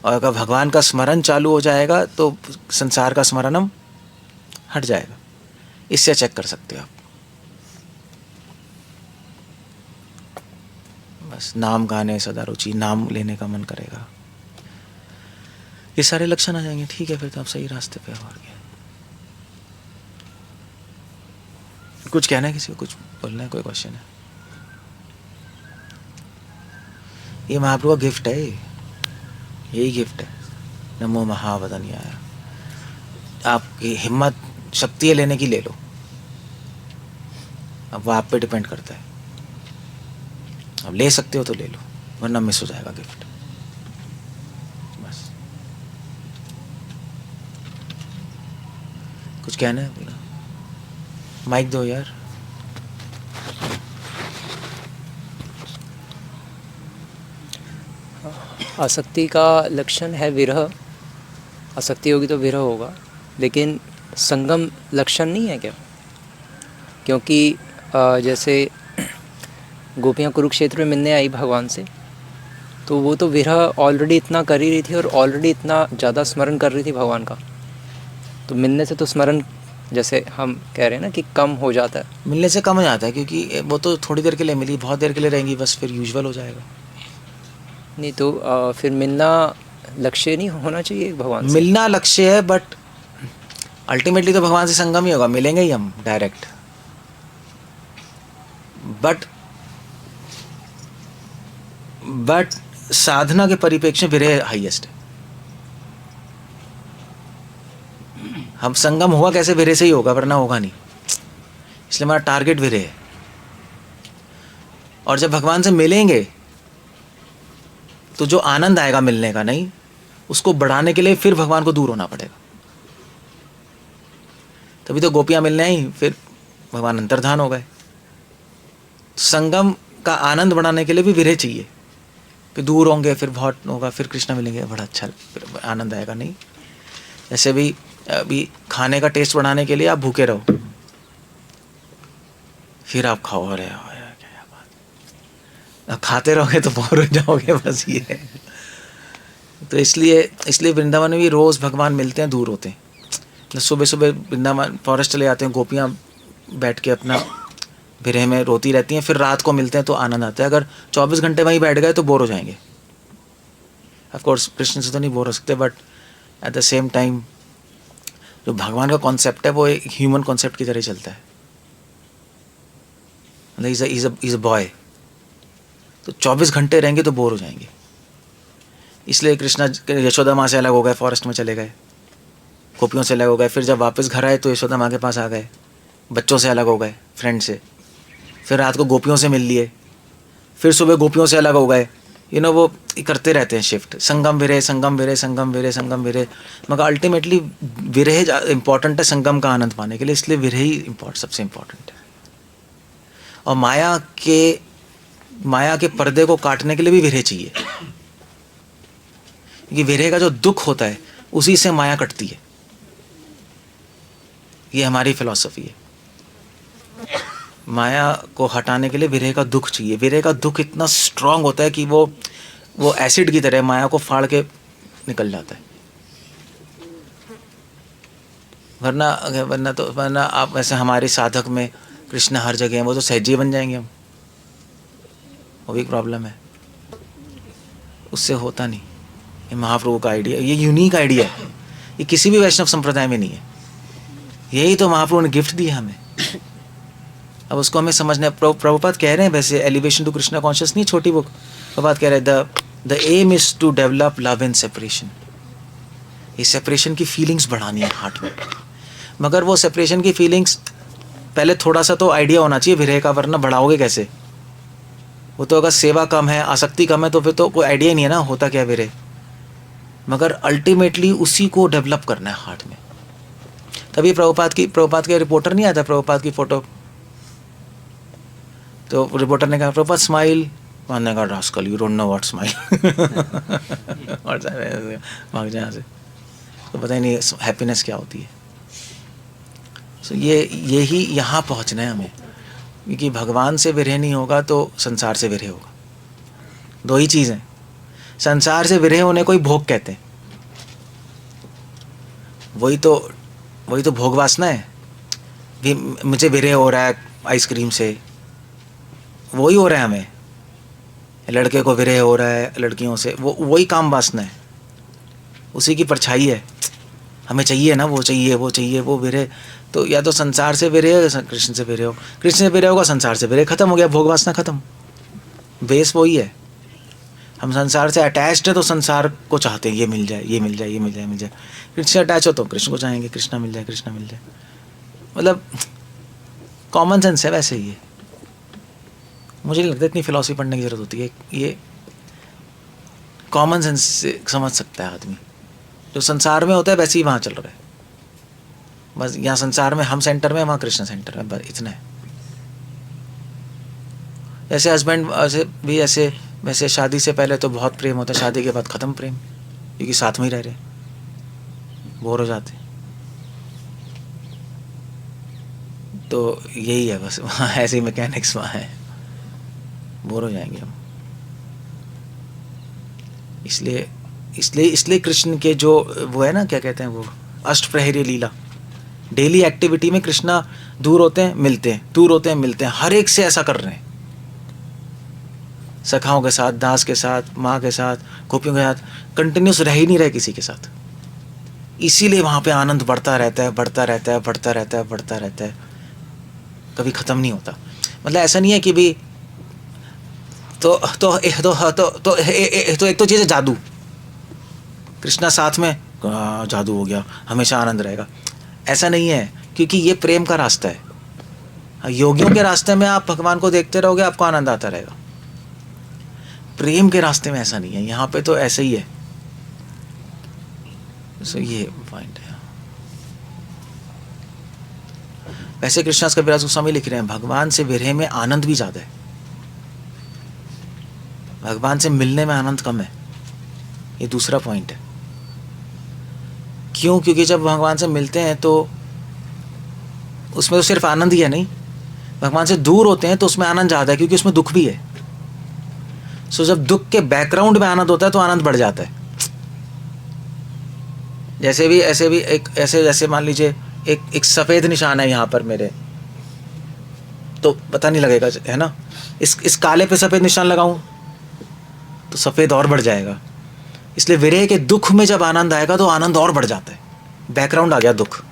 Speaker 1: और अगर भगवान का स्मरण चालू हो जाएगा तो संसार का स्मरणम हट जाएगा। इससे चेक कर सकते हो आप। बस नाम गाने सदा रुचि, नाम लेने का मन करेगा, ये सारे लक्षण आ जाएंगे, ठीक है फिर तो आप सही रास्ते पे हो। और क्या, कुछ कहना है किसी को, कुछ बोलना है, कोई क्वेश्चन है? ये महाप्रभु का गिफ्ट है, यही गिफ्ट है, नमो महावदन्याय। आपकी हिम्मत शक्ति है लेने की, ले लो, अब वो आप पे डिपेंड करता है। अब ले सकते हो तो ले लो, वरना मिस हो जाएगा गिफ्ट। बस कुछ कहना है बोला, माइक दो यार।
Speaker 2: आसक्ति का लक्षण है विरह, आसक्ति होगी तो विरह होगा, लेकिन संगम लक्षण नहीं है क्या? क्योंकि जैसे गोपियाँ कुरुक्षेत्र में मिलने आई भगवान से, तो वो तो विरह ऑलरेडी इतना कर ही रही थी और ऑलरेडी इतना ज़्यादा स्मरण कर रही थी भगवान का, तो मिलने से तो स्मरण जैसे हम कह रहे हैं ना कि कम हो जाता है।
Speaker 1: मिलने से कम हो जाता है, क्योंकि वो तो थोड़ी देर के लिए मिली, बहुत देर के लिए रहेंगी बस, फिर यूजुअल हो जाएगा।
Speaker 2: नहीं तो फिर मिलना लक्ष्य नहीं होना चाहिए भगवान से?
Speaker 1: मिलना लक्ष्य है, बट अल्टीमेटली तो भगवान से संगम ही होगा, मिलेंगे ही हम डायरेक्ट, बट साधना के परिप्रेक्ष्य में विरह हाईएस्ट है। हम संगम होगा कैसे, विरह से ही होगा, वरना होगा नहीं, इसलिए हमारा टारगेट विरह है। और जब भगवान से मिलेंगे तो जो आनंद आएगा मिलने का, नहीं उसको बढ़ाने के लिए फिर भगवान को दूर होना पड़ेगा। तभी तो गोपियां मिलने आई, फिर भगवान अंतर्धान हो गए। संगम का आनंद बढ़ाने के लिए भी विरह चाहिए, फिर दूर होंगे, फिर बहुत होगा, फिर कृष्ण मिलेंगे, बड़ा अच्छा फिर आनंद आएगा। नहीं जैसे भी अभी खाने का टेस्ट बढ़ाने के लिए आप भूखे रहो, फिर आप खाओ, अरे यार क्या बात, खाते रहोगे तो बोर हो जाओगे, बस ये है। तो इसलिए वृंदावन में भी रोज़ भगवान मिलते हैं, दूर होते हैं। सुबह सुबह वृंदावन फॉरेस्ट चले जाते हैं, गोपियाँ बैठ के अपना विरह में रोती रहती हैं, फिर रात को मिलते हैं तो आनंद आता है। अगर 24 घंटे वहीं बैठ गए तो बोर हो जाएंगे। ऑफ कोर्स कृष्ण से तो नहीं बोर हो सकते, but at the same time जो भगवान का कॉन्सेप्ट है वो एक ह्यूमन कॉन्सेप्ट की तरह चलता है। मतलब इज अ बॉय, तो 24 घंटे रहेंगे तो बोर हो जाएंगे। इसलिए कृष्णा यशोदा माँ से अलग हो गए, फॉरेस्ट में चले गए, गोपियों से अलग हो गए। फिर जब वापस घर आए तो यशोदा माँ के पास आ गए, बच्चों से अलग हो गए, फ्रेंड से। फिर रात को गोपियों से मिल लिए, फिर सुबह गोपियों से अलग हो गए। वो करते रहते हैं शिफ्ट, संगम विरह, संगम विरह, संगम विरह, संगम विरह। मगर अल्टीमेटली विरह इंपॉर्टेंट है संगम का आनंद पाने के लिए, इसलिए विरह ही सबसे इम्पॉर्टेंट है। और माया के पर्दे को काटने के लिए भी विरह चाहिए, क्योंकि विरह का जो दुख होता है उसी से माया कटती है। ये हमारी फिलॉसफी है। माया को हटाने के लिए विरह का दुख चाहिए। विरह का दुख इतना स्ट्रांग होता है कि वो एसिड की तरह माया को फाड़ के निकल जाता है। वरना आप वैसे हमारे साधक में कृष्ण हर जगह हैं, वो तो सहजी बन जाएंगे हम, वो भी एक प्रॉब्लम है। उससे होता नहीं। ये महाप्रभु का आइडिया, ये यूनिक आइडिया है, ये किसी भी वैष्णव संप्रदाय में नहीं है। यही तो महाप्रभु ने गिफ्ट दिया हमें। अब उसको हमें समझना। प्रभुपाद कह रहे हैं, वैसे एलिवेशन टू कृष्णा कॉन्शियस नहीं, छोटी बुक, प्रभुपाद कह रहे हैं the aim is to develop love in separation. ये सेपरेशन की फीलिंग्स बढ़ानी है हार्ट में। मगर वो सेपरेशन की फीलिंग्स पहले थोड़ा सा तो आइडिया होना चाहिए विरह का, वरना बढ़ाओगे कैसे? वो तो अगर सेवा कम है, आसक्ति कम है, तो फिर तो कोई आइडिया ही नहीं है ना होता क्या विरह। मगर अल्टीमेटली उसी को डेवलप करना है हार्ट में। तभी प्रभुपाद के रिपोर्टर नहीं आता, प्रभुपाद की फोटो, तो रिपोर्टर ने कहा प्रभुपाद स्माइल, मैंने कहा rascal you don't know what smile, और भाग जाए यहाँ से, तो पता ही नहीं हैप्पीनेस क्या होती है। सो यही यहाँ पहुँचना है हमें, क्योंकि भगवान से विरह नहीं होगा तो संसार से विरह होगा। दो ही चीज़ हैं। संसार से विरह होने को ही भोग कहते हैं। वही तो भोग वासना है कि मुझे विरह हो रहा है आइसक्रीम से, वही हो रहा है हमें। लड़के को विरह हो रहा है लड़कियों से, वही काम वासना है, उसी की परछाई है। हमें चाहिए ना, वो चाहिए वो विरह। तो या तो संसार से विरह हो, कृष्ण से विरह हो। कृष्ण से विरह होगा, संसार से विरह, खत्म हो गया, भोग वासना खत्म। बेस वही है। हम संसार से अटैच्ड है तो संसार को चाहते हैं, ये मिल जाए, ये मिल जाए, ये मिल जाए, मिल जाए। कृष्ण से अटैच हो तो कृष्ण को चाहेंगे, कृष्णा मिल जाए, कृष्णा मिल जाए। मतलब कॉमन सेंस है वैसे ही है। मुझे नहीं लगता इतनी फिलॉसफी पढ़ने की ज़रूरत होती है। ये कॉमन सेंस से समझ सकता है आदमी। जो संसार में होता है वैसे ही वहाँ चल रहा है। बस यहाँ संसार में हम सेंटर में, वहाँ कृष्ण सेंटर में, बस इतना है। ऐसे हस्बैंड ऐसे वैसे शादी से पहले तो बहुत प्रेम होता है, शादी के बाद ख़त्म प्रेम, क्योंकि साथ में ही रह रहे, बोर हो जाते। तो यही है बस, वहाँ ऐसी मैकेनिक्स वहाँ है, बोर हो जाएंगे हम। इसलिए कृष्ण के जो वो है ना, क्या कहते हैं, वो अष्टप्रहरी लीला, डेली एक्टिविटी में कृष्णा दूर होते हैं मिलते हैं, दूर होते हैं मिलते हैं, हर एक से ऐसा कर रहे हैं। सखाओं के साथ, दास के साथ, माँ के साथ, गोपियों के साथ, कंटिन्यूस रह ही नहीं रहे किसी के साथ। इसीलिए वहाँ पे आनंद बढ़ता रहता है, बढ़ता रहता है, बढ़ता रहता है, बढ़ता रहता है, कभी ख़त्म नहीं होता। मतलब ऐसा नहीं है कि भी एक तो चीज़ है जादू, कृष्णा साथ में जादू हो गया, हमेशा आनंद रहेगा, ऐसा नहीं है। क्योंकि ये प्रेम का रास्ता है। योगियों के रास्ते में आप भगवान को देखते रहोगे, आपको आनंद आता रहेगा। प्रेम के रास्ते में ऐसा नहीं है, यहाँ पे तो ऐसे ही है। सो ये पॉइंट है। वैसे कृष्णदास कबीरदास गोस्वामी लिख रहे हैं भगवान से विरह में आनंद भी ज्यादा है, भगवान से मिलने में आनंद कम है। ये दूसरा पॉइंट है। क्यों? क्योंकि जब भगवान से मिलते हैं तो उसमें तो सिर्फ आनंद ही है नहीं, भगवान से दूर होते हैं तो उसमें आनंद ज़्यादा है, क्योंकि उसमें दुख भी है। सो जब दुख के बैकग्राउंड में आनंद होता है तो आनंद बढ़ जाता है। जैसे भी ऐसे भी एक ऐसे जैसे मान लीजिए एक सफ़ेद निशान है यहाँ पर मेरे, तो पता नहीं लगेगा, है ना। इस काले पे सफ़ेद निशान लगाऊं तो सफ़ेद और बढ़ जाएगा। इसलिए विरह के दुख में जब आनंद आएगा तो आनंद और बढ़ जाता है। बैकग्राउंड आ गया दुख,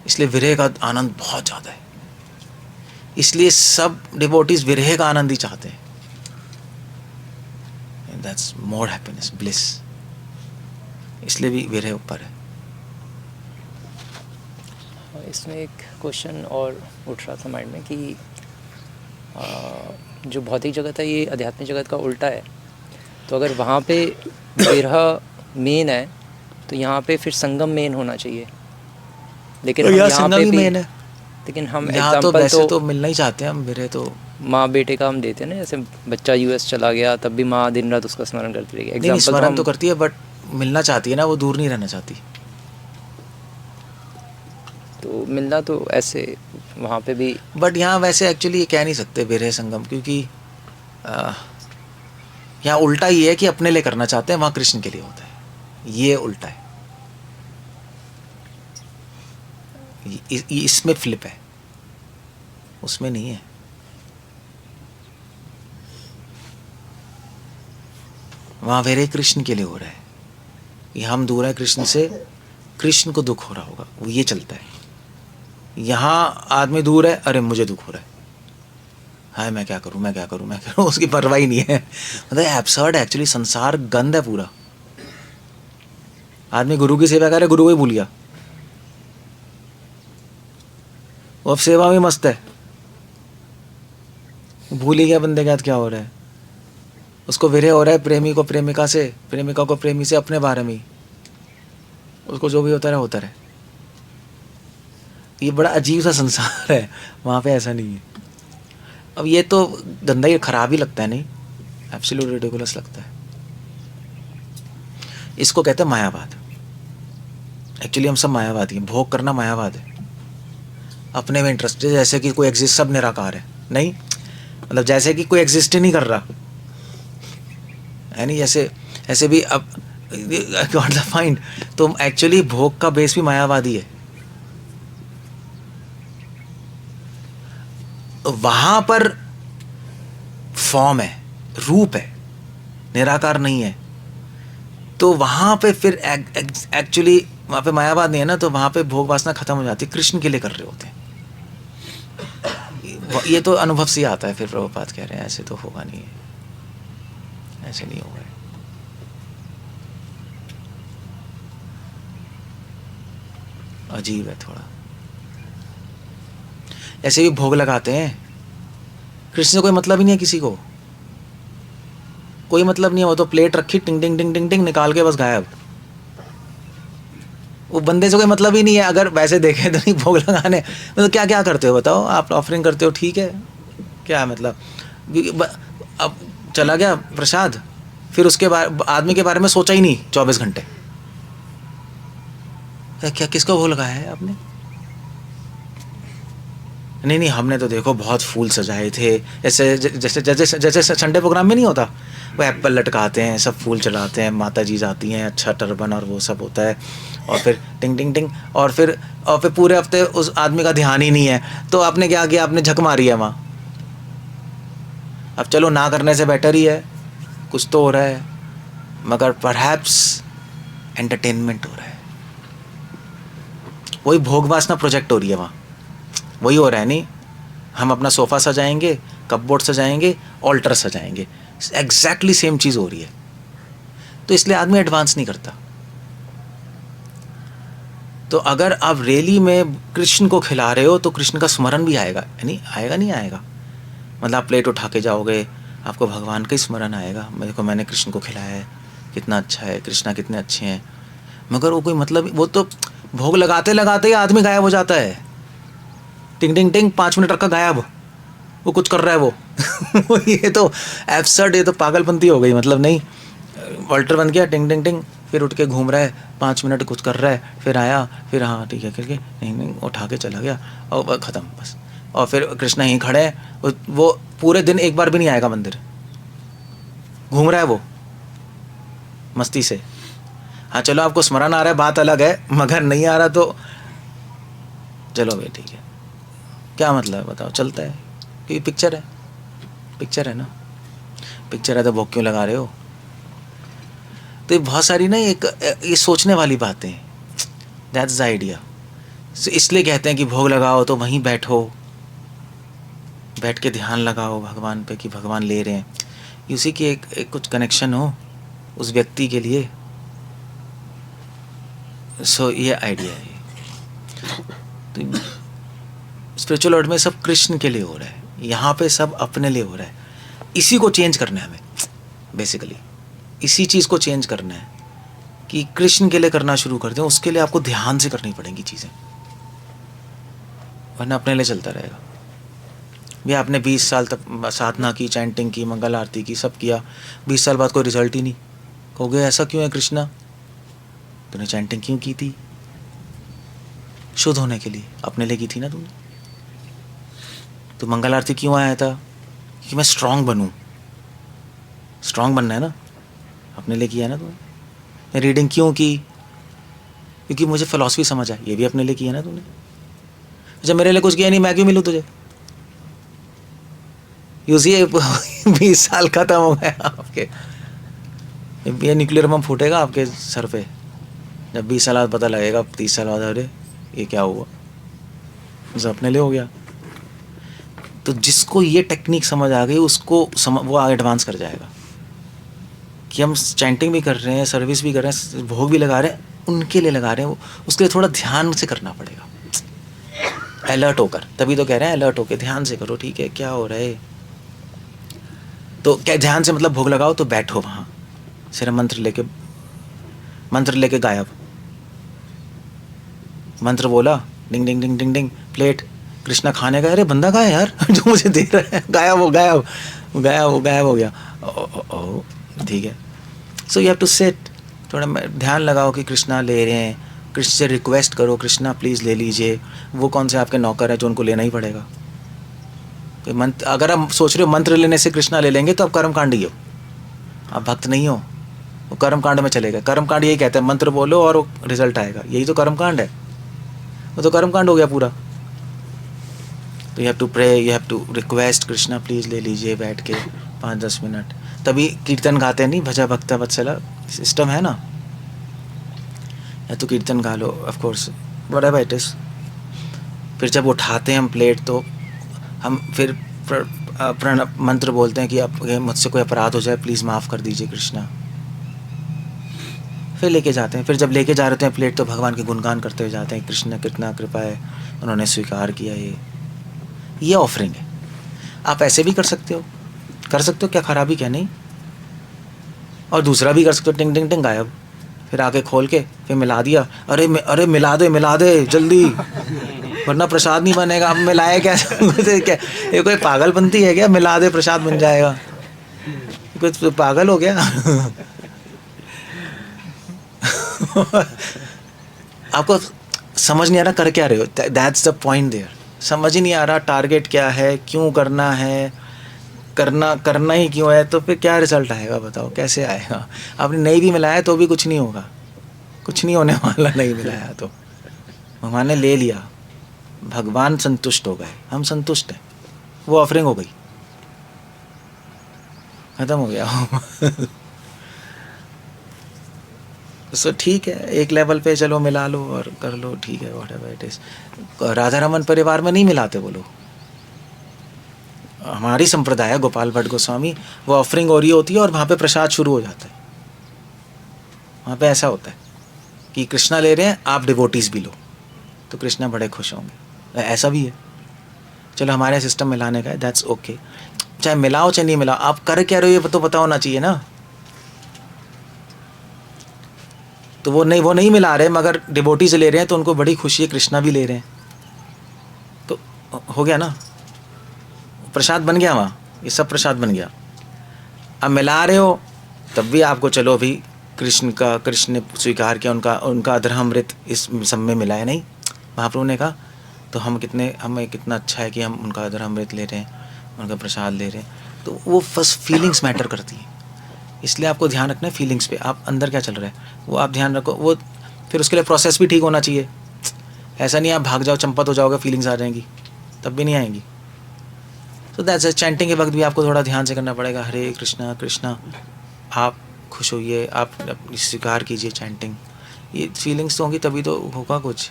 Speaker 1: इसलिए विरह का आनंद बहुत ज़्यादा है। इसलिए सब डिवोटीज विरह का आनंद ही चाहते हैं। That's more happiness, bliss. इसलिए भी विरह ऊपर है।
Speaker 2: इसमें एक क्वेश्चन और उठ रहा था माइंड में कि जो भौतिक जगत है ये आध्यात्मिक जगत का उल्टा है, तो अगर वहाँ पे विरह मेन है तो यहाँ पे फिर संगम मेन होना चाहिए। लेकिन हम यहाँ पे भी
Speaker 1: मेन है,
Speaker 2: लेकिन हम
Speaker 1: यहाँ तो
Speaker 2: एग्जाम्पल
Speaker 1: वैसे तो मिलना ही चाहते हैं हम। विरह तो
Speaker 2: माँ बेटे का हम देते हैं ना, जैसे बच्चा यूएस चला गया तब भी माँ दिन रात उसका स्मरण करती रहेगी।
Speaker 1: नहीं,
Speaker 2: एग्जाम्पल
Speaker 1: स्मरण तो करती है, बट मिलना चाहती है ना, वो दूर नहीं रहना चाहती।
Speaker 2: तो मिलना तो ऐसे वहाँ पे भी,
Speaker 1: बट यहाँ वैसे एक्चुअली ये कह नहीं सकते विरह संगम, क्योंकि यहाँ उल्टा ये है कि अपने लिए करना चाहते हैं, वहाँ कृष्ण के लिए होता है। ये उल्टा है, इसमें फ्लिप है, उसमें नहीं है। वहाँ विरह कृष्ण के लिए हो रहा है। ये हम दूर हैं कृष्ण से, कृष्ण को दुख हो रहा होगा, वो ये चलता है। यहाँ आदमी दूर है, अरे मुझे दुख हो रहा है, हाय मैं क्या करूँ, मैं क्या करूँ, मैं क्या करूँ, उसकी परवाह ही नहीं है। मतलब एब्सर्ड है एक्चुअली, संसार गंद है पूरा। आदमी गुरु की सेवा करे, गुरु को ही भूल गया, वो अब सेवा में मस्त है, भूल ही गया बंदे के साथ क्या हो रहा है। उसको विरह हो रहा है प्रेमी को प्रेमिका से, प्रेमिका को प्रेमी से, अपने बारे में ही उसको जो भी होता रहे होता रहे। ये बड़ा अजीब सा संसार है, वहाँ पे ऐसा नहीं है। अब ये तो गंदा ही खराब ही लगता है, नहीं एब्सोल्यूट रिडिकुलस लगता है। इसको कहते हैं मायावाद। एक्चुअली हम सब मायावादी हैं, भोग करना मायावाद है, अपने में इंटरेस्ट। जैसे कि कोई एग्जिस्ट, सब निराकार है, नहीं मतलब जैसे कि कोई एग्जिस्ट ही नहीं कर रहा है, नहीं जैसे ऐसे भी। अब गॉट द पॉइंट। तो एक्चुअली भोग का बेस भी मायावादी है। वहां पर फॉर्म है, रूप है, निराकार नहीं है। तो वहां पे फिर एक्चुअली वहां पे मायावाद नहीं है ना, तो वहां पे भोग वासना खत्म हो जाती है, कृष्ण के लिए कर रहे होते हैं। ये तो अनुभव से आता है। फिर प्रभुपाद कह रहे हैं ऐसे तो होगा नहीं, ऐसे नहीं होगा। अजीब है थोड़ा। ऐसे भी भोग लगाते हैं, कृष्ण से कोई मतलब ही नहीं है, किसी को कोई मतलब नहीं है। वो तो प्लेट रखी, टिंग टिंग टिंग टिंग टिंग, निकाल के बस गायब। वो बंदे से कोई मतलब ही नहीं है। अगर वैसे देखें तो नहीं भोग लगाने, मतलब क्या क्या करते हो बताओ। आप ऑफरिंग करते हो, ठीक है, क्या मतलब अब चला गया प्रसाद, फिर उसके बाद आदमी के बारे में सोचा ही नहीं 24 घंटे। क्या किसका भोग लगाया है आपने? नहीं हमने तो देखो बहुत फूल सजाए थे, ऐसे जैसे जैसे जैसे संडे प्रोग्राम में नहीं होता, वो एप्पल लटकाते हैं, सब फूल चढ़ाते हैं, माता जी जाती हैं, अच्छा टर्बन और वो सब होता है, और फिर टिंग टिंग टिंग, और फिर पूरे हफ्ते उस आदमी का ध्यान ही नहीं है। तो आपने क्या किया? आपने झक मारी है वहाँ। अब चलो ना करने से बेटर ही है, कुछ तो हो रहा है, मगर परहैप्स एंटरटेनमेंट हो रहा है। वही भोग वासना प्रोजेक्ट हो रही है वहाँ, वही हो रहा है। नहीं, हम अपना सोफ़ा सजाएंगे, कपबोर्ड सजाएंगे, ऑल्टर सजाएंगे, एग्जैक्टली सेम चीज़ हो रही है। तो इसलिए आदमी एडवांस नहीं करता। तो अगर आप रियली में कृष्ण को खिला रहे हो तो कृष्ण का स्मरण भी आएगा, यानी आएगा नहीं आएगा, मतलब आप प्लेट उठा के जाओगे आपको भगवान का ही स्मरण आएगा, मेरे को मैंने कृष्ण को खिलाया है, कितना अच्छा है, कृष्णा कितने अच्छे हैं। मगर वो कोई मतलब, वो तो भोग लगाते लगाते ही आदमी गायब हो जाता है, टिंग टिंग टिंग 5 मिनट रखा गायब, वो कुछ कर रहा है वो ये तो एब्सर्ड, ये तो पागलपंती हो गई। मतलब नहीं, वॉल्टर बन गया, टिंग टिंग टिंग, फिर उठ के घूम रहा है 5 मिनट कुछ कर रहा है, फिर आया, फिर हाँ ठीक है करके नहीं नहीं उठा के चला गया और ख़त्म बस। और फिर कृष्णा यहीं खड़े हैं, वो पूरे दिन एक बार भी नहीं आएगा मंदिर, घूम रहा है वो मस्ती से। हाँ चलो आपको स्मरण आ रहा है बात अलग है, मगर नहीं आ रहा तो चलो भाई ठीक है, क्या मतलब है बताओ, चलता है क्योंकि पिक्चर है, पिक्चर है ना, पिक्चर है तो भोग क्यों लगा रहे हो। तो ये बहुत सारी ना एक ये सोचने वाली बातें, दैट्स द आइडिया। इसलिए कहते हैं कि भोग लगाओ तो वहीं बैठो, बैठ के ध्यान लगाओ भगवान पे कि भगवान ले रहे हैं, उसी की एक कुछ कनेक्शन हो उस व्यक्ति के लिए। सो ये आइडिया है। तो स्पिरिचुअल वर्ल्ड में सब कृष्ण के लिए हो रहा है, यहाँ पे सब अपने लिए हो रहा है। इसी को चेंज करना है हमें, बेसिकली इसी चीज़ को चेंज करना है कि कृष्ण के लिए करना शुरू कर दें। उसके लिए आपको ध्यान से करनी पड़ेंगी चीज़ें, वरना अपने लिए चलता रहेगा। भैया आपने 20 साल तक साधना की, चैंटिंग की, मंगल आरती की, सब किया, 20 साल बाद कोई रिजल्ट ही नहीं, कहोगे ऐसा क्यों है कृष्णा, तूने चैंटिंग क्यों की थी, शुद्ध होने के लिए, अपने लिए की थी ना तुमने। तो मंगल आरती क्यों आया था, कि मैं स्ट्रांग बनूं, स्ट्रांग बनना है ना, अपने लिए किया ना तुमने। रीडिंग क्यों की, क्योंकि मुझे फिलॉसफी समझ आए, ये भी अपने लिए किया ना तुमने। जब मेरे लिए कुछ किया नहीं, मैं क्यों मिलूं तुझे। यूजिए 20 साल खत्म हो गए आपके, ये न्यूक्लियर बम फूटेगा आपके सर पे, जब 20 साल बाद पता लगेगा, 30 साल बाद, अरे ये क्या हुआ, जो अपने लिए हो गया। तो जिसको ये टेक्निक समझ आ गई उसको वो आगे एडवांस कर जाएगा कि हम चैंटिंग भी कर रहे हैं, सर्विस भी कर रहे हैं, भोग भी लगा रहे हैं, उनके लिए लगा रहे हैं, उसके लिए थोड़ा ध्यान से करना पड़ेगा, अलर्ट होकर। तभी तो कह रहे हैं अलर्ट होकर ध्यान से करो, ठीक है क्या हो रहा है। तो क्या ध्यान से मतलब भोग लगाओ तो बैठो वहाँ, सिर्फ मंत्र लेके गायब, मंत्र बोला, डिंग डिंग डिंग डिंग डिंग, प्लेट, कृष्णा खाने का, अरे बंदा कहाँ है यार जो मुझे दे रहा है, गायब हो गया। ठीक है। So you have to sit, थोड़ा ध्यान लगाओ कि कृष्णा ले रहे हैं, कृष्ण से रिक्वेस्ट करो, कृष्णा प्लीज़ ले लीजिए। वो कौन से आपके नौकर है जो उनको लेना ही पड़ेगा। मंत्र, अगर आप सोच रहे हो मंत्र लेने से कृष्णा ले लेंगे तो आप कर्मकांडी हो, आप भक्त नहीं हो, वो कर्मकांड में चलेगा। कर्मकांड यही कहते हैं मंत्र बोलो और रिजल्ट आएगा, यही तो कर्मकांड है, वो तो कर्मकांड हो गया पूरा। तो you have to pray, you have to request, Krishna please ले लीजिए, बैठ के 5-10 मिनट। तभी कीर्तन गाते नहीं, भजा भक्ता वत्सला सिस्टम है ना, या तो कीर्तन गा लो, of course whatever it is. फिर जब उठाते हैं हम प्लेट तो हम फिर मंत्र बोलते हैं कि अब मुझसे कोई अपराध हो जाए प्लीज़ माफ़ कर दीजिए कृष्णा। फिर लेके जाते हैं, फिर जब लेके जा रहे हैं प्लेट तो भगवान के गुणगान करते हुए जाते हैं, कृष्ण कितना कृपा है, उन्होंने स्वीकार किया, ये ऑफरिंग है। आप ऐसे भी कर सकते हो, क्या खराबी क्या नहीं। और दूसरा भी कर सकते हो, टिंग टिंग टिंग गायब, फिर आके खोल के फिर मिला दिया, अरे मिला दे जल्दी वरना प्रसाद नहीं बनेगा। अब मिलाए क्या क्या ये कोई पागलपंती है क्या, मिला दे प्रसाद बन जाएगा, कोई पागल हो गया आपको समझ नहीं आ रहा कर क्या रहे हो, दैट्स द पॉइंट देयर। समझ ही नहीं आ रहा टारगेट क्या है, क्यों करना है, करना ही क्यों है, तो फिर क्या रिजल्ट आएगा बताओ, कैसे आएगा। आपने नहीं भी मिलाया तो भी कुछ नहीं होगा, कुछ नहीं होने वाला। नहीं मिलाया तो भगवान ने ले लिया, भगवान संतुष्ट हो गए, हम संतुष्ट हैं, वो ऑफरिंग हो गई, खत्म हो गया सो ठीक है, एक लेवल पे चलो मिला लो और कर लो, ठीक है whatever it is. Radha Raman परिवार में नहीं मिलाते वो लोग, हमारी संप्रदाय है गोपाल भट्ट गोस्वामी, वो ऑफरिंग हो रही होती है और वहाँ पे प्रसाद शुरू हो जाता है। वहाँ पे ऐसा होता है कि कृष्णा ले रहे हैं, आप डिवोटीज भी लो, तो कृष्णा बड़े खुश होंगे। ऐसा भी है। चलो हमारे सिस्टम में लाने का है, दैट्स ओके। चाहे मिलाओ चाहे नहीं मिलाओ, आप कर क्या रहे हो ये तो पता होना चाहिए ना। तो वो नहीं मिला रहे, मगर डिवोटी से ले रहे हैं तो उनको बड़ी खुशी है, कृष्णा भी ले रहे हैं, तो हो गया ना, प्रसाद बन गया वहाँ, ये सब प्रसाद बन गया। अब मिला रहे हो तब भी आपको चलो अभी कृष्ण ने स्वीकार किया, उनका अधरामृत इस सब में मिला है। नहीं, महाप्रभु ने कहा तो हमें कितना अच्छा है कि हम उनका अधरामृत ले रहे हैं, उनका प्रसाद ले रहे हैं। तो वो फर्स्ट फीलिंग्स मैटर करती हैं, इसलिए आपको ध्यान रखना है फीलिंग्स पे, आप अंदर क्या चल रहा है वो आप ध्यान रखो। वो फिर उसके लिए प्रोसेस भी ठीक होना चाहिए। ऐसा नहीं आप भाग जाओ चंपत हो जाओगे, फीलिंग्स आ जाएंगी, तब भी नहीं आएंगी। तो दैट्स चैंटिंग के वक्त भी आपको थोड़ा ध्यान से करना पड़ेगा, हरे कृष्णा कृष्णा, आप खुश होइए, आप स्वीकार कीजिए चैंटिंग। ये फीलिंग्स तो होंगी तभी तो होगा कुछ,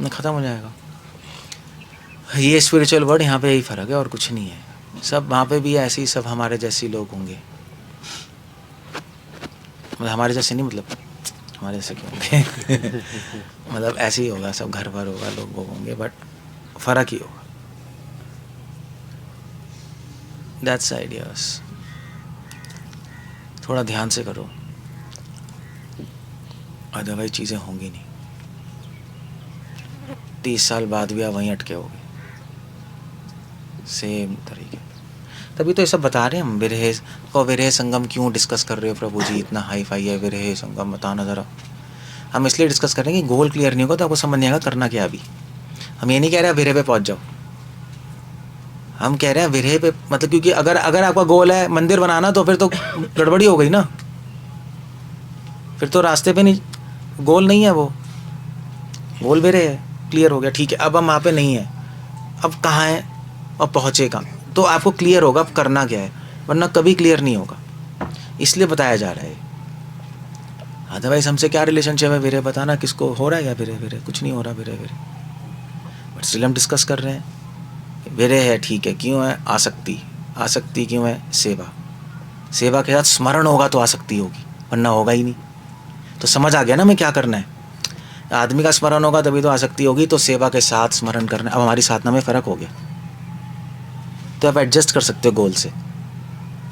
Speaker 1: न ख़त्म हो जाएगा। ये स्पिरिचुअल वर्ड, यहाँ पे यही फ़र्क है और कुछ नहीं है। सब वहाँ पे भी ऐसे ही सब हमारे जैसे लोग होंगे, मतलब हमारे जैसे नहीं, मतलब हमारे जैसे क्यों होंगे मतलब ऐसे ही होगा, सब घर भर होगा, लोग वो होंगे, बट फ़र्क ही होगा। That's ideas. थोड़ा ध्यान से करो, अदरवाइज चीज़ें होंगी नहीं। 30 साल बाद भी आप वहीं अटके होगे सेम तरीके। तभी तो ये सब बता रहे हैं हम, विरह संगम क्यों डिस्कस कर रहे हो प्रभु जी, इतना हाई फाई है विरह संगम, बताना ज़रा। हम इसलिए डिस्कस कर रहे हैं कि गोल क्लियर नहीं होगा तो आपको समझ नहीं आएगा करना क्या। अभी हम ये नहीं कह रहे विरह पे पहुंच जाओ, हम कह रहे हैं विरह पे, मतलब क्योंकि अगर आपका गोल है मंदिर बनाना तो फिर तो गड़बड़ी हो गई ना, फिर तो रास्ते पे नहीं, गोल नहीं है वो, गोल विरह है, क्लियर हो गया, ठीक है। अब हम वहाँ पे नहीं है, अब कहाँ है और पहुँचे कहाँ, तो आपको क्लियर होगा अब करना क्या है, वरना कभी क्लियर नहीं होगा, इसलिए बताया जा रहा है। अदरवाइज हमसे क्या रिलेशनशिप है विरह, बताना किसको हो रहा है, या विरह कुछ नहीं हो रहा विरह, बट स्टिल हम डिस्कस कर रहे हैं। विरह है, ठीक है, क्यों है, आसक्ति क्यों है, सेवा के साथ स्मरण होगा तो आसक्ति होगी, वरना होगा ही नहीं। तो समझ आ गया ना मैं क्या करना है, आदमी का स्मरण होगा तभी तो आसक्ति होगी, तो सेवा के साथ स्मरण करना। अब हमारी साधना में फ़र्क हो गया, तो आप एडजस्ट कर सकते हो गोल से,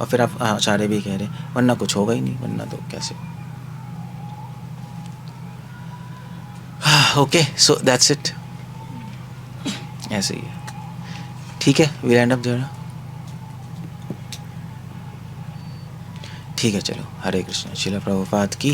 Speaker 1: और फिर आप आचार्य भी कह रहे हैं, वरना कुछ होगा ही नहीं, वरना तो कैसे। ओके, सो दैट्स इट, ऐसे ही है, ठीक है। वी एंड अप देयर, ठीक है, चलो, हरे कृष्ण, श्रील प्रभुपाद की।